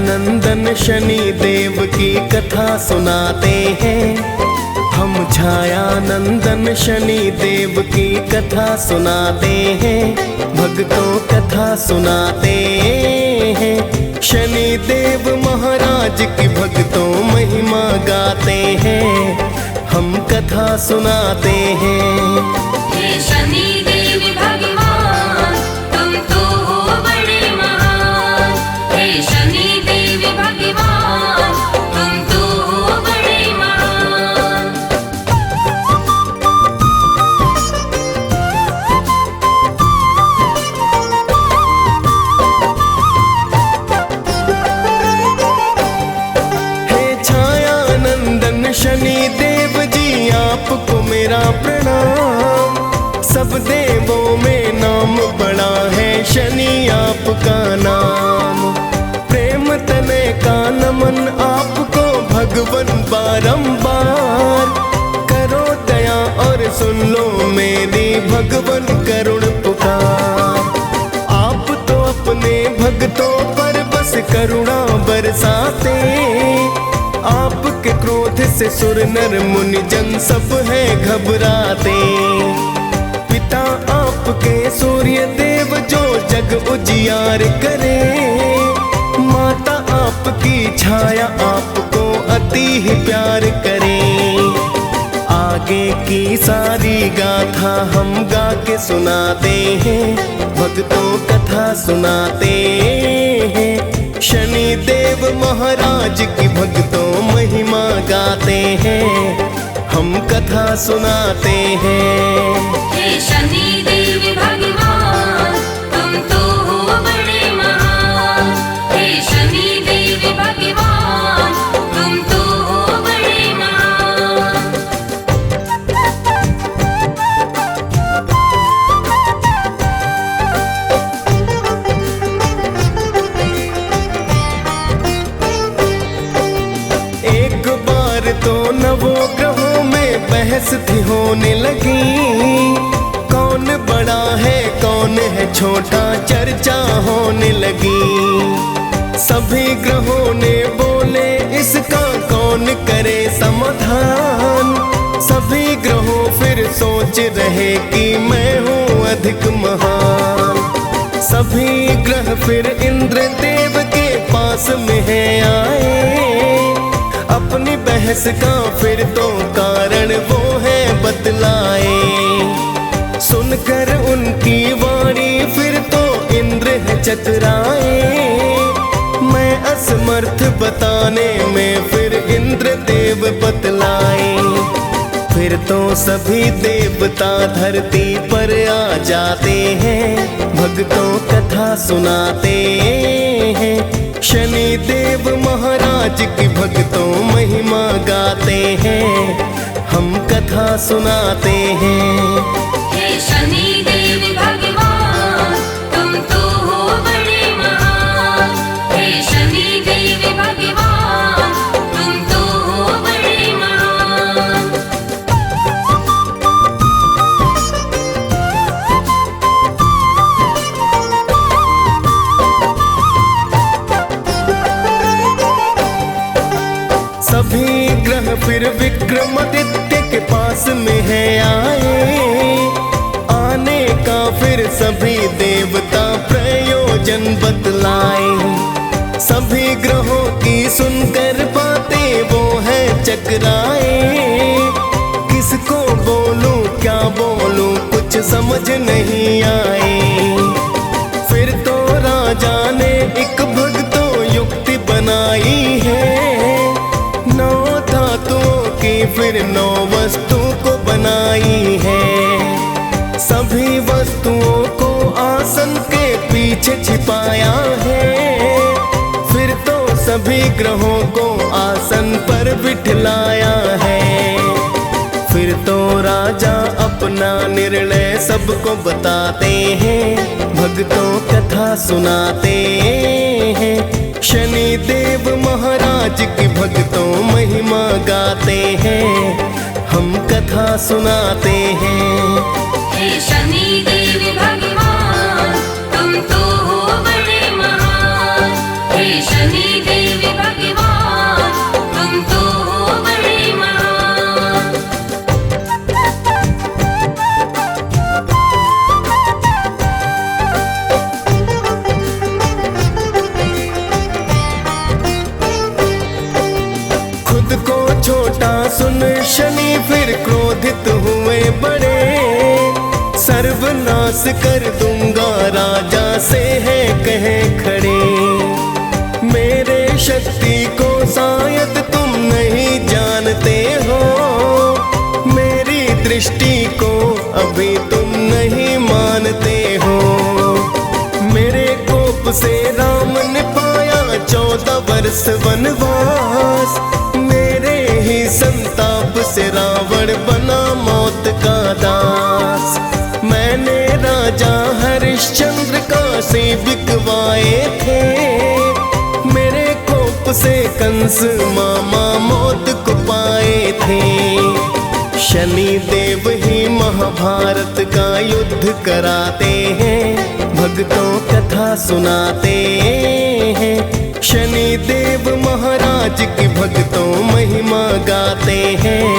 नंदन शनि देव की कथा सुनाते हैं। हम छाया नंदन शनि देव की कथा सुनाते हैं। भक्तों कथा सुनाते हैं। शनि देव महाराज की भक्तों महिमा गाते हैं। हम कथा सुनाते हैं। हे शनि देव भगवान तुम तो हो बड़े महान। हे शनि देव भगवान तुम तो हो बड़े महान। हे छाया नंदन शनि देव जी आपको मेरा प्रणाम। सब देवों में नाम बड़ा है शनि आपका नाम। प्रेम तने का नमन आपको भगवन बारंबार। करो दया और सुन लो मेरी भगवन करुण पुकार। आप तो अपने भक्तों पर बस करुणा बरसाते। आपके क्रोध से सुर नर मुनि जन सब है घबराते। पिता आपके सूर्य देव जो जग उजियार करे। माता आपकी छाया आपको अति ही प्यार करे। आगे की सारी गाथा हम गा के सुनाते हैं। भक्तों कथा सुनाते हैं। शनि देव महाराज की भक्तों महिमा गाते हैं। हम कथा सुनाते हैं। हे शनि देव भगवान तुम तो हो बड़े महान। हे शनि देव भगवान तुम तो हो बड़े महान। एक बार तो नवों ग्रहों में बहस थी होने लगी। कौन बड़ा है कौन है छोटा चर्चा होने लगी। सभी ग्रहों ने बोले इसका कौन करे समाधान। सभी ग्रहों फिर सोच रहे कि मैं हूँ अधिक महान। सभी ग्रह फिर इंद्र देव के पास में है आए। अपनी बहस का फिर तो कारण वो है बतलाए। सुनकर उनकी वाणी फिर तो इंद्र है चतुराए। मैं असमर्थ बताने में फिर इंद्र देव बतलाए। फिर तो सभी देवता धरती पर आ जाते हैं। भक्तों कथा सुनाते हैं। शनि देव महाराज की भक्तों महिमा गाते हैं। हम कथा सुनाते हैं। हे शनि देव भगवान तुम तो हो बड़े महान। हे शनि देव भगवान तुम तो हो बड़े महान। सभी ग्रह फिर विक्रमादित्य के पास में है आए। आने का फिर सभी देवता प्रयोजन बतलाए। सभी ग्रहों की सुनकर बातें वो है चकराए। किसको बोलूं क्या बोलूं कुछ समझ नहीं आए। फिर तो राजा ने एक भक्तों युक्ति बनाई है। 9 धातुओं की फिर 9 वस्तु को बनाई है। सभी वस्तुओं को आसन के पीछे छिपाया है। फिर तो सभी ग्रहों को आसन पर बिठलाया है। फिर तो राजा अपना निर्णय सबको बताते हैं। भक्तों कथा सुनाते हैं। शनि देव महाराज की भक्तों महिमा गाते हैं। हम कथा सुनाते हैं। हे शनि देव भगवान तुम तो हो बड़े महान। हे शनि देव नाश कर दूंगा राजा से है कहे खड़े। मेरे शक्ति को शायद तुम नहीं जानते हो, मेरी दृष्टि को अभी तुम नहीं मानते हो। मेरे कोप से राम ने पाया 14 वर्ष वनवास, मेरे ही संताप से रावण बना मौत का दास। मैंने राजा हरिश्चंद्र काशी बिकवाए थे, मेरे कोप से कंस मामा मौत को पाए थे। शनि देव ही महाभारत का युद्ध कराते हैं, भक्तों कथा सुनाते हैं। शनि देव महाराज की भक्तों महिमा गाते हैं,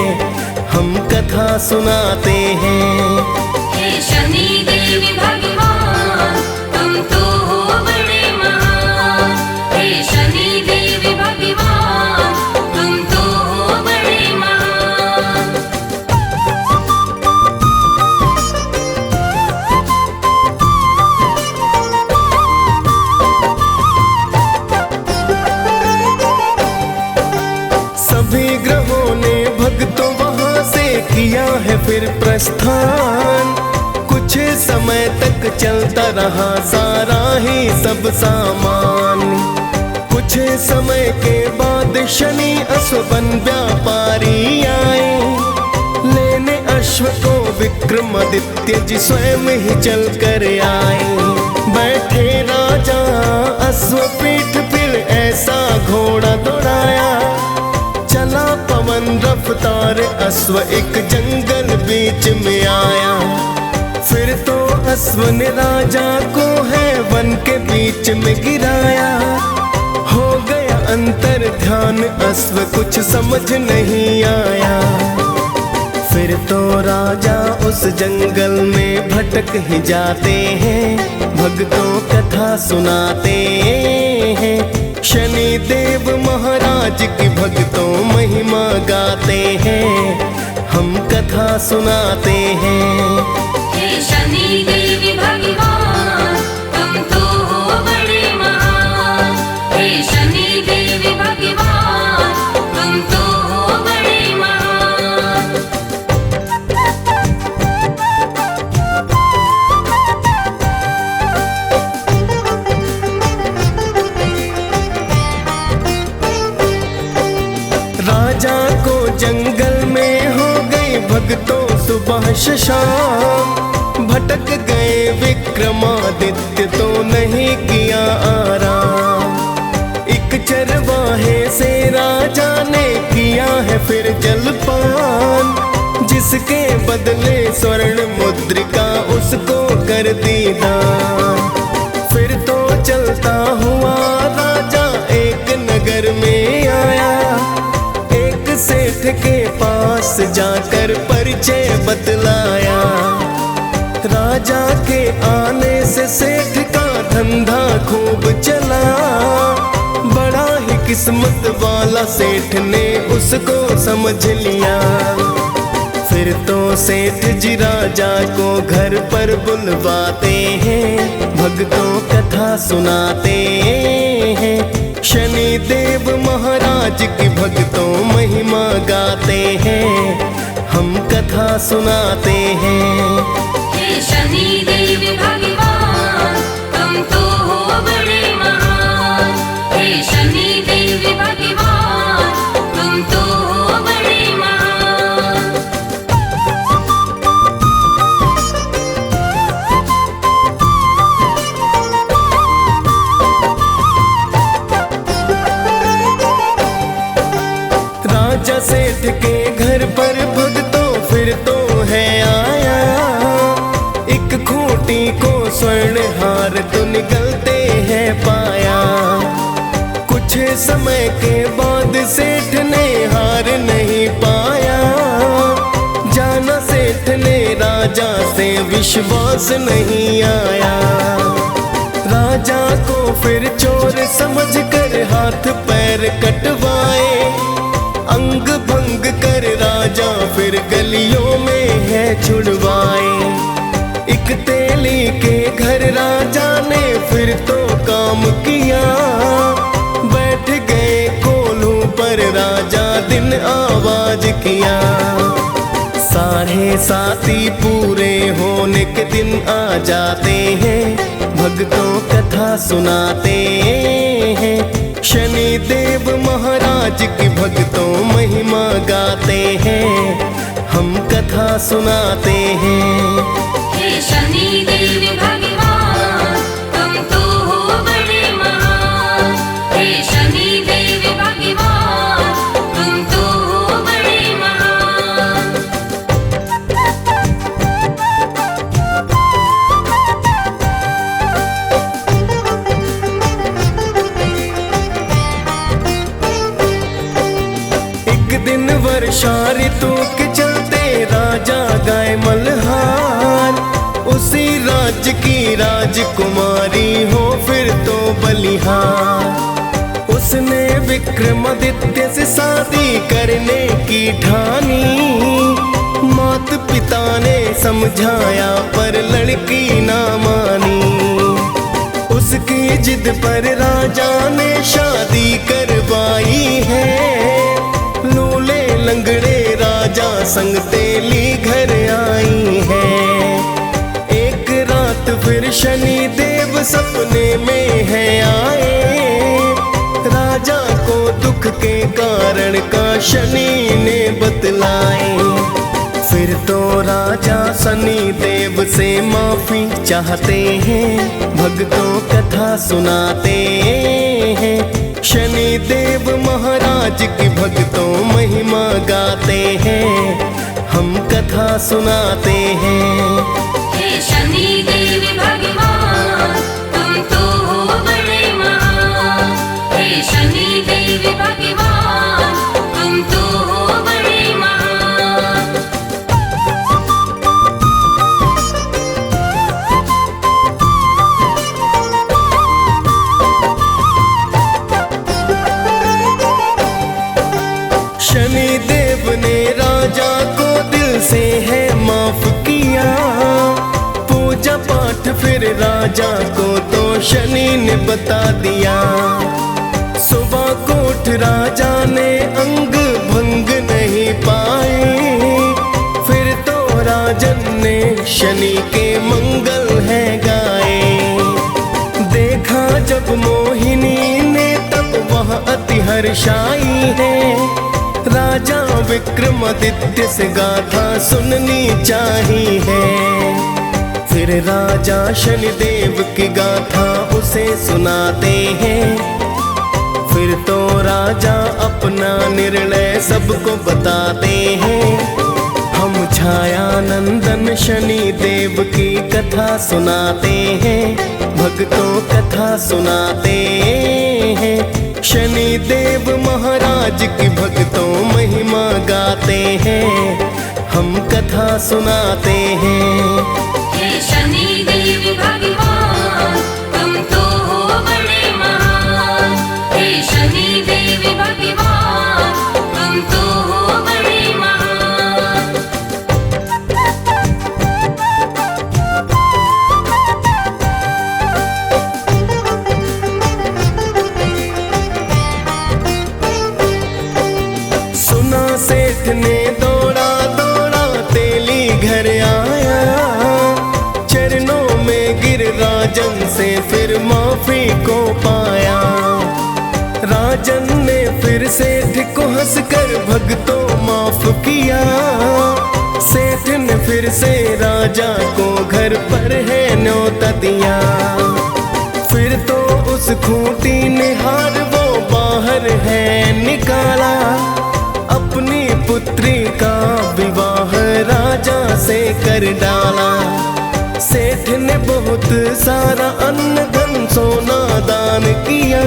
हम कथा सुनाते हैं। हे शनि देव भगवान तुम तो हो बड़े महान। हे शनि देव भगवान तुम तो हो बड़े महान। सभी ग्रहों ने भक्तों वहां से किया है फिर प्रस्थान। कुछ समय तक चलता रहा सारा ही सब सामान। कुछ समय के बाद शनि अश्वबन व्यापारी आए, लेने अश्व को विक्रमादित्य जी स्वयं ही चल कर आए। बैठे राजा अश्वपीठ फिर ऐसा घोड़ा दौड़ाया, चला पवन रफ्तार अश्व एक जंगल बीच में आया। फिर तो अश्व ने राजा को है वन के बीच में गिराया। हो गया अंतर ध्यान अश्व कुछ समझ नहीं आया। फिर तो राजा उस जंगल में भटक ही जाते हैं, भक्तों कथा सुनाते हैं। शनि देव महाराज की भक्तों महिमा गाते हैं, हम कथा सुनाते हैं। हे शनि देव भगवान तुम तो हो बड़े महान। हे शनि देव भगवान तुम तो हो बड़े महान। राजा को जंगल में हो गई भक्तों सुबह से शाम। भटक गए विक्रमादित्य तो नहीं किया आराम। एक चरवाहे से राजा ने किया है फिर जलपान, जिसके बदले स्वर्ण मुद्रिका उसको कर दी दान। फिर तो चलता हुआ राजा एक नगर में आया, एक सेठ के पास जाकर परिचय बतलाया। राजा के आने से सेठ का धंधा खूब चला, बड़ा ही किस्मत वाला सेठ ने उसको समझ लिया। फिर तो सेठ जी राजा को घर पर बुलवाते हैं, भक्तों कथा सुनाते हैं। शनि देव महाराज की भक्तों महिमा गाते हैं, हम कथा सुनाते हैं। हे शनि देव भगवान तुम तो हो बड़े महान। हे शनि देव भगवान तुम तो हो बड़े महान। राजा सेठ के घर पर भक्तों फिर तो है आया। एक खूंटी को स्वर्ण हार तो निकलते हैं पाया। कुछ समय के बाद सेठ ने हार नहीं पाया। जाना सेठ ने राजा से विश्वास नहीं आया। राजा को फिर चोर समझकर हाथ पैर कटवाए। अंग भंग कर राजा फिर गलियों में है छुड़वाए। एक तेल बलि के घर राजा ने फिर तो काम किया। बैठ गए कोल्हू पर राजा दिन आवाज किया। साढ़े साथी पूरे होने के दिन आ जाते हैं, भक्तों कथा सुनाते हैं। शनि देव महाराज की भक्तों महिमा गाते हैं, हम कथा सुनाते हैं। हे शनि देव भगवान तुम तो हो बड़े महान। हे शनि देव भगवान तुम तो हो बड़े महान। एक दिन वर्षा ऋतु के चलते राजा गाय मल्हार। उसी राज्य की राजकुमारी हो फिर तो बलिहार। उसने विक्रमादित्य से शादी करने की ठानी। माता पिता ने समझाया पर लड़की ना मानी। उसकी जिद पर राजा ने शादी करवाई है। लूले लंगड़े राजा संग तेली घर आई है। एक रात फिर शनि देव सपने में है आए। राजा को दुख के कारण का शनि ने बतलाए। फिर तो राजा शनि देव से माफी चाहते हैं, भक्तों कथा सुनाते हैं। शनि देव महाराज की भक्तों महिमा गाते हैं, हम कथा सुनाते हैं। हे शनि देव भगवान तुम तो हो बड़े महान। हे शनि देव भगवान तुम तो हो बड़े महान। शनि देव ने राजा को दिल से है माफ किया। पूजा पाठ फिर राजा को तो शनि ने बता दिया। सुबह को उठ राजा ने अंग भंग नहीं पाए। फिर तो राजन ने शनि के मंगल है गाए। देखा जब मोहिनी ने तब वह अति हर्षाई है। राजा विक्रमादित्य से गाथा सुननी चाहिए। फिर राजा शनिदेव की गाथा उसे सुनाते हैं। फिर तो राजा अपना निर्णय सबको बताते हैं। हम छाया नंदन शनि देव की कथा सुनाते हैं, भक्तों कथा सुनाते हैं। शनि देव महाराज की भक्तों महिमा गाते हैं, हम कथा सुनाते हैं। हे शनि देव भगवान तुम तो हो बड़े महान। हे शनि देव भगवान तुम तो हो बड़े महान। सुना सेठ ने दौड़ा दौड़ा तेली घर आया। चरणों में गिर राजन से फिर माफी को पाया। राजन ने फिर सेठ को हंसकर भक्तों माफ किया। सेठ ने फिर से राजा को घर पर है न्योता दिया। फिर तो उस खूंटी ने हार वो बाहर है निकाला। अपनी पुत्री का विवाह राजा से कर डाला। सेठ ने बहुत सारा अन्न धन सोना दान किया।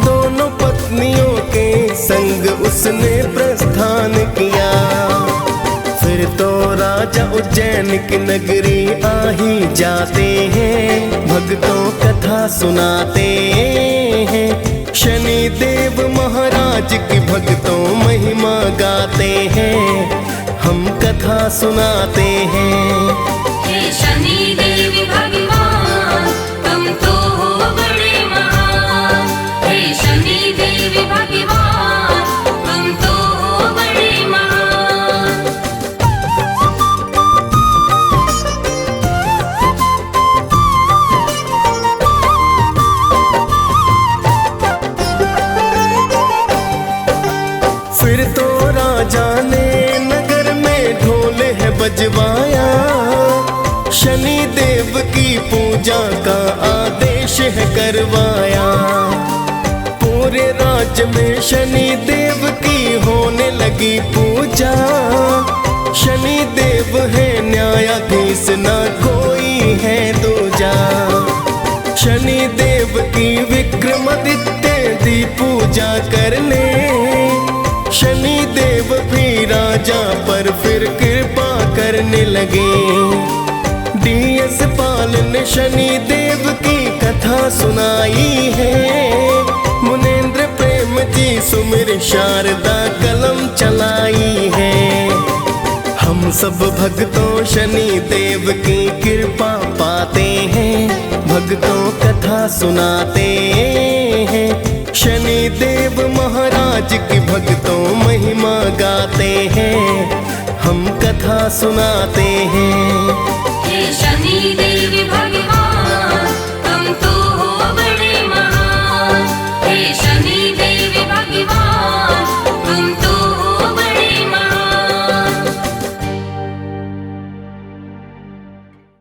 दोनों पत्नियों के संग उसने प्रस्थान किया। फिर तो राजा उज्जैन की नगरी आ ही जाते हैं, भक्तों कथा सुनाते हैं। शनि देव महाराज की भक्तों महिमा गाते हैं, हम कथा सुनाते हैं। हे शनि देव बजवाया, शनि देव की पूजा का आदेश है करवाया। पूरे राज्य में शनि देव की होने लगी पूजा, शनि देव है न्यायाधीश ना कोई है दूजा। शनि देव की विक्रमादित्य दी पूजा करने, शनि देव भी राजा पर फिर कृपा करने लगे। DS पाल ने शनि देव की कथा सुनाई है, मुनेन्द्र प्रेम जी सुमिर शारदा कलम चलाई है। हम सब भक्तों शनि देव की कृपा पाते हैं, भक्तों कथा सुनाते हैं। शनि देव महाराज की भक्तों महिमा गाते हैं, हम कथा सुनाते हैं। हे शनि देव